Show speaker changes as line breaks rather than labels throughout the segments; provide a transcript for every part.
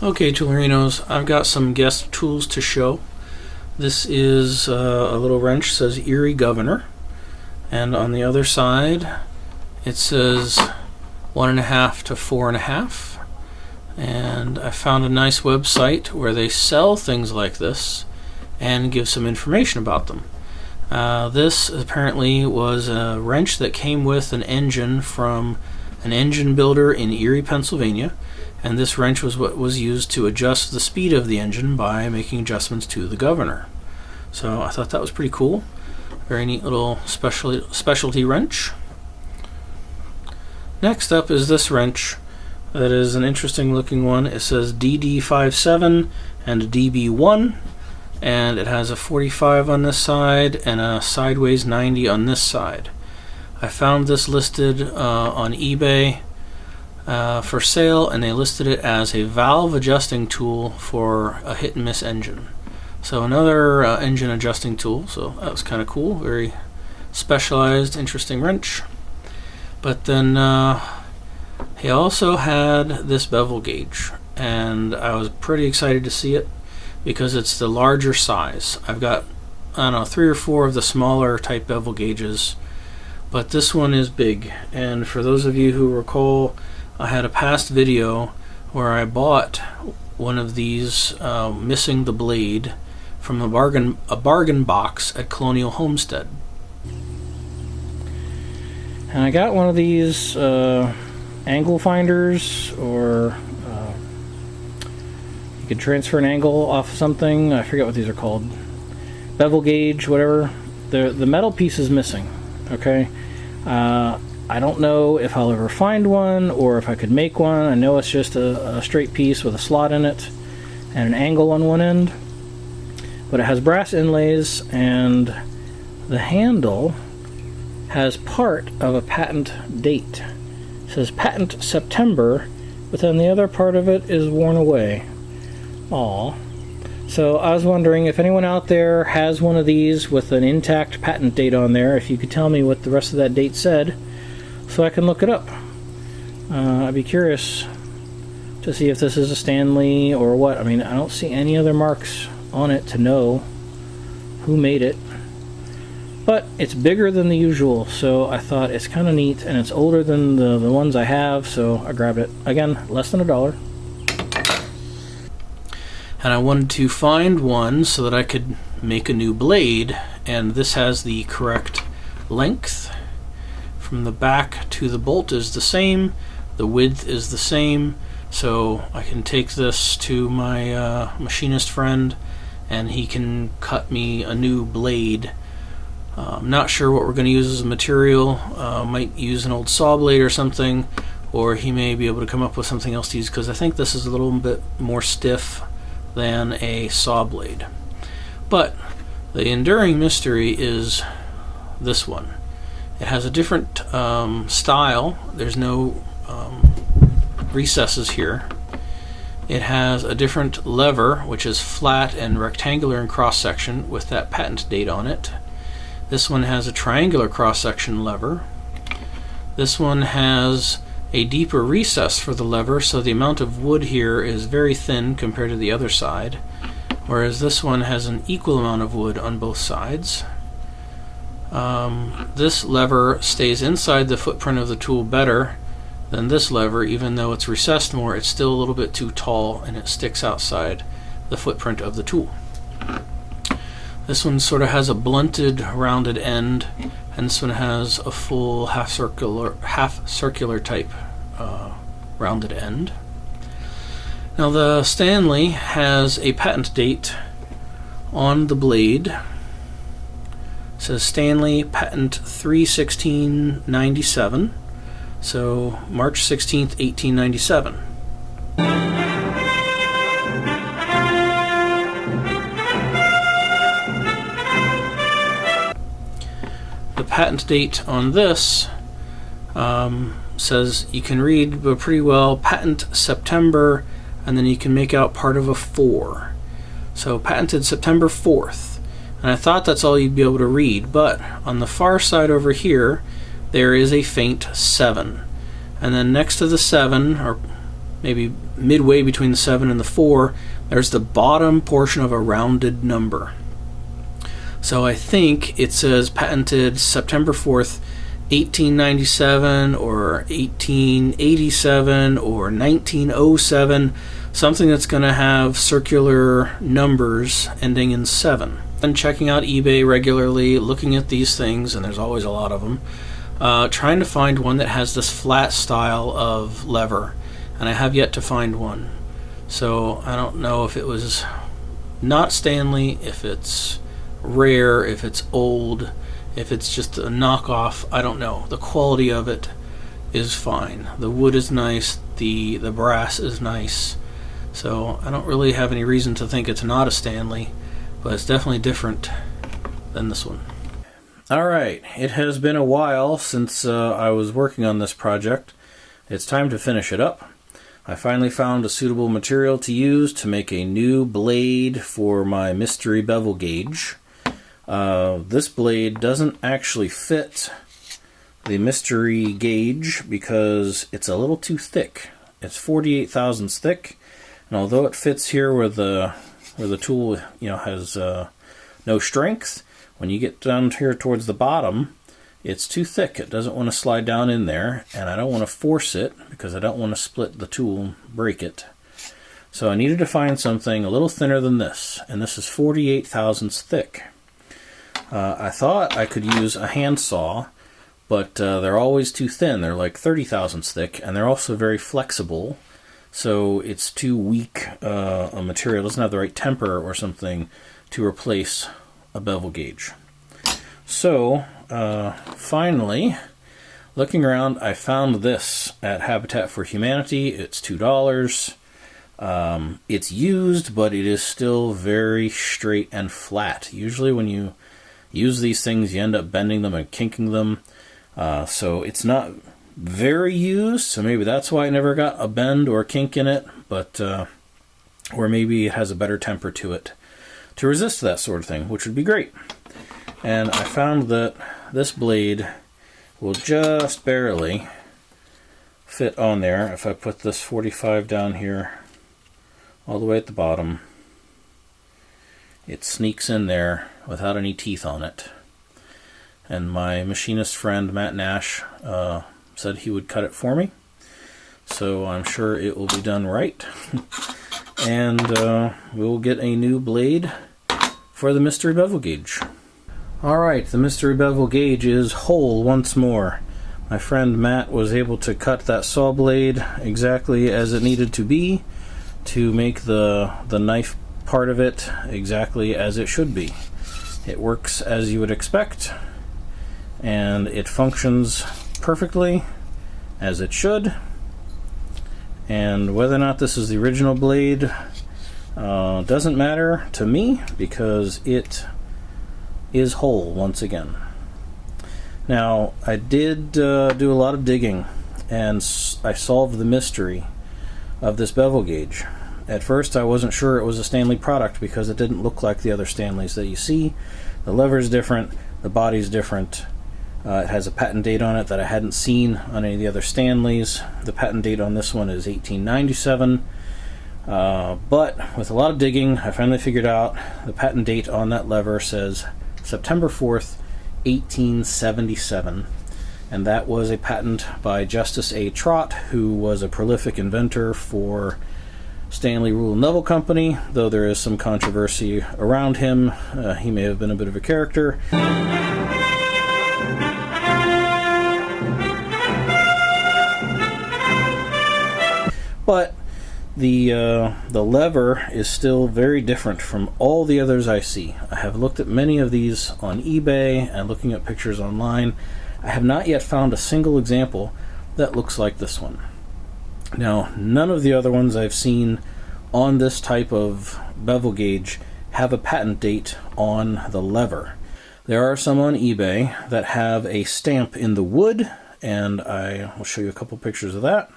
Okay, Toolerinos, I've got some guest tools to show. This is a little wrench, says Erie Governor, and on the other side it says 1.5 to 4.5. And I found a nice website where they sell things like this and give some information about them. This apparently was a wrench that came with an engine from an engine builder in Erie, Pennsylvania, and this wrench was what was used to adjust the speed of the engine by making adjustments to the governor. So I thought that was pretty cool. Very neat little specialty wrench. Next up is this wrench. That is an interesting looking one. It says DD57 and DB1, and it has a 45 on this side and a sideways 90 on this side. I found this listed on eBay for sale, and they listed it as a valve adjusting tool for a hit and miss engine. So another engine adjusting tool, so that was kind of cool. Very specialized, interesting wrench. But then he also had this bevel gauge, and I was pretty excited to see it because it's the larger size. I've got, I don't know, 3 or 4 of the smaller type bevel gauges, but this one is big. And for those of you who recall, I had a past video where I bought one of these missing the blade from a bargain box at Colonial Homestead. And I got one of these angle finders, or you could transfer an angle off something. I forget what these are called. Bevel gauge, whatever. The metal piece is missing. Okay. I don't know if I'll ever find one or if I could make one. I know it's just a straight piece with a slot in it and an angle on one end. But it has brass inlays, and the handle has part of a patent date. It says patent September, but then the other part of it is worn away. Aw. So I was wondering if anyone out there has one of these with an intact patent date on there, if you could tell me what the rest of that date said so I can look it up. I'd be curious to see if this is a Stanley or what. I mean, I don't see any other marks on it to know who made it. But it's bigger than the usual, so I thought it's kind of neat, and it's older than the ones I have, so I grabbed it. Again, less than $1. And I wanted to find one so that I could make a new blade, and this has the correct length. From the back to the bolt is the same, the width is the same, so I can take this to my machinist friend and he can cut me a new blade. I'm not sure what we're going to use as a material. Might use an old saw blade or something, or he may be able to come up with something else to use, because I think this is a little bit more stiff than a saw blade. But the enduring mystery is this one. It has a different style. There's no recesses here. It has a different lever, which is flat and rectangular in cross-section with that patent date on it. This one has a triangular cross-section lever. This one has a deeper recess for the lever, so the amount of wood here is very thin compared to the other side, whereas this one has an equal amount of wood on both sides. This lever stays inside the footprint of the tool better than this lever. Even though it's recessed more, it's still a little bit too tall and it sticks outside the footprint of the tool. This one sort of has a blunted rounded end, and this one has a full half circular type rounded end. Now the Stanley has a patent date on the blade. It says Stanley patent 3/16/97, so March 16th, 1897. The patent date on this says, you can read pretty well, patent September, and then you can make out part of a 4. So patented September 4th. And I thought that's all you'd be able to read, but on the far side over here there is a faint 7. And then next to the 7, or
maybe midway between the 7 and the 4, there's the bottom portion of a rounded number. So I think it says patented September 4th, 1897 or 1887 or 1907, something that's going to have circular numbers ending in 7. And checking out eBay regularly, looking at these things, and there's always a lot of them, trying to find one that has this flat style of lever, and I have yet to find one. So I don't know if it was not Stanley, if it's rare, if it's old, if it's just a knockoff. I don't know. The quality of it is fine. The wood is nice, the brass is nice, so I don't really have any reason to think it's not a Stanley, but it's definitely different than this one. Alright, it has been a while since I was working on this project. It's time to finish it up. I finally found a suitable material to use to make a new blade for my mystery bevel gauge. This blade doesn't actually fit the mystery gauge because it's a little too thick. It's 48 thousandths thick, and although it fits here where the tool has no strength, when you get down here towards the bottom, it's too thick. It doesn't want to slide down in there, and I don't want to force it because I don't want to split the tool and break it. So I needed to find something a little thinner than this, and this is 48 thousandths thick. I thought I could use a handsaw, but they're always too thin. They're like 30 thousandths thick, and they're also very flexible, so it's too weak a material. It doesn't have the right temper or something to replace a bevel gauge. So finally, looking around, I found this at Habitat for Humanity. It's $2. It's used, but it is still very straight and flat. Usually when you use these things, you end up bending them and kinking them. So it's not very used, so maybe that's why it never got a bend or a kink in it, but or maybe it has a better temper to it to resist that sort of thing, which would be great. And I found that this blade will just barely fit on there if I put this 45 down here all the way at the bottom. It sneaks in there without any teeth on it. And my machinist friend Matt Nash said he would cut it for me, so I'm sure it will be done right. And we'll get a new blade for the mystery bevel gauge. Alright, the mystery bevel gauge is whole once more. My friend Matt was able to cut that saw blade exactly as it needed to be to make the knife part of it exactly as it should be. It works as you would expect, and it functions perfectly as it should. And whether or not this is the original blade doesn't matter to me because it is whole once again. Now, I did do a lot of digging, and I solved the mystery of this bevel gauge. At first I wasn't sure it was a Stanley product because it didn't look like the other Stanleys that you see. The lever's different, the body's different. It has a patent date on it that I hadn't seen on any of the other Stanleys. The patent date on this one is 1897. But with a lot of digging, I finally figured out the patent date on that lever says September 4th, 1877. And that was a patent by Justice A. Trott, who was a prolific inventor for Stanley Rule and Level Company, though there is some controversy around him. He may have been a bit of a character. But the lever is still very different from all the others I see. I have looked at many of these on eBay and looking at pictures online. I have not yet found a single example that looks like this one. Now, none of the other ones I've seen on this type of bevel gauge have a patent date on the lever. There are some on eBay that have a stamp in the wood, and I will show you a couple pictures of that.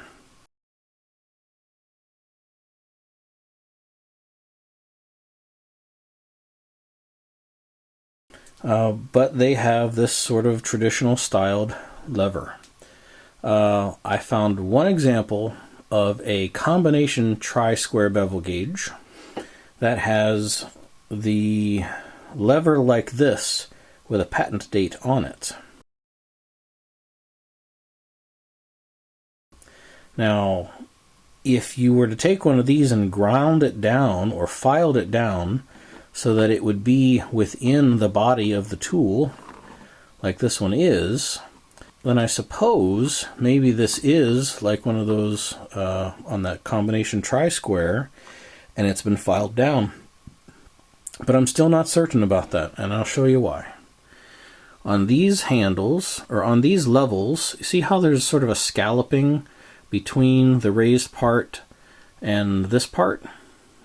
But they have this sort of traditional styled lever. I found one example
of a combination tri-square bevel gauge that has the lever like this with a patent date on it. Now, if you were to take one of these and ground it down or filed it down so that it would be within the body of the tool, like this one is, then I suppose maybe this is like one of those on that combination tri-square, and it's been filed down. But I'm still not certain about that, and I'll show you why. On these handles, or on these levels, you see how there's sort of a scalloping between the raised part and this part?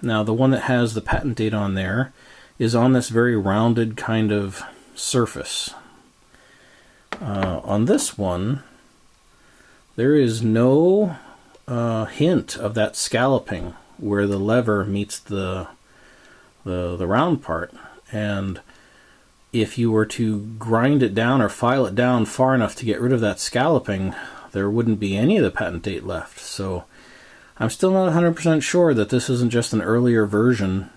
Now, the one that has the patent date on there is on this very rounded kind of surface. On this one, there is no hint of that scalloping where the lever meets the round part. And if you were to grind it down or file it down far enough to get rid of that scalloping, there wouldn't be any of the patent date left. So I'm still not 100% sure that this isn't just an earlier version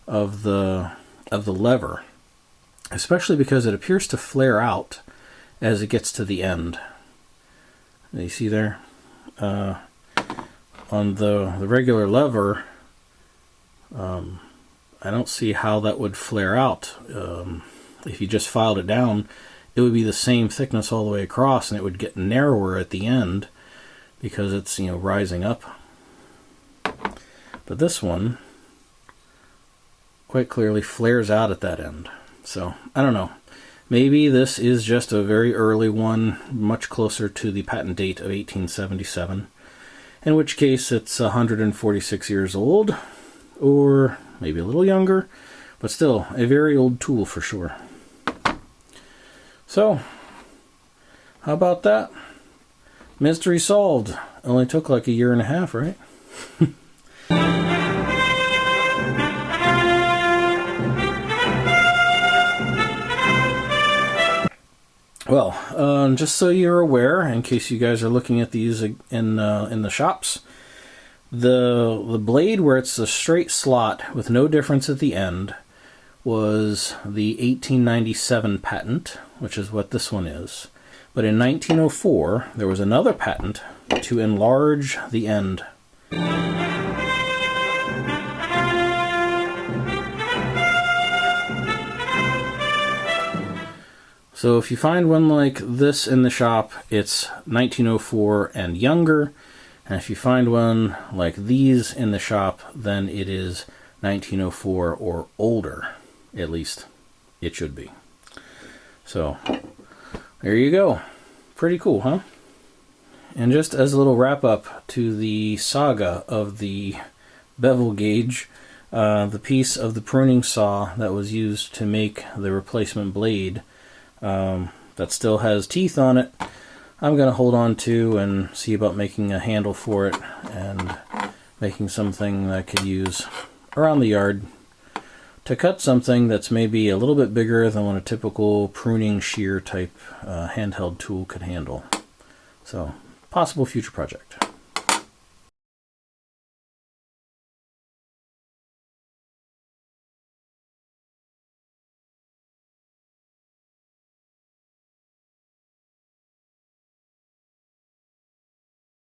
of the lever, especially because it appears to flare out as it gets to the end. You see there? On the regular lever, I don't see how that would flare out. If you just filed it down, it would be the same thickness all the way across, and it would get narrower at the end because it's, rising up. But this one quite clearly flares out at that end. So, I don't know. Maybe this is just a very early one, much closer to the patent date of 1877, in which case it's 146 years old, or maybe a little younger, but still a very old tool for sure. So, how about that? Mystery solved. Only took like a year and a half, right? Well, just so you're aware, in case you guys are looking at these in the shops, the blade where it's a straight slot with no difference at the end was the 1897 patent, which is what this one is. But in 1904, there was another patent to enlarge the end. So if you find one like this in the shop, it's 1904 and younger. And if you find one like these in the shop, then it is 1904 or older. At least it should be. So there you go. Pretty cool, huh? And just as a little wrap up to the saga of the bevel gauge, the piece of the pruning saw that was used to make the replacement blade that still has teeth on it, I'm going to hold on to and see about making a handle for it and making something that I could use around the yard to cut something that's maybe a little bit bigger than what a typical pruning shear type handheld tool could handle. So, possible future project.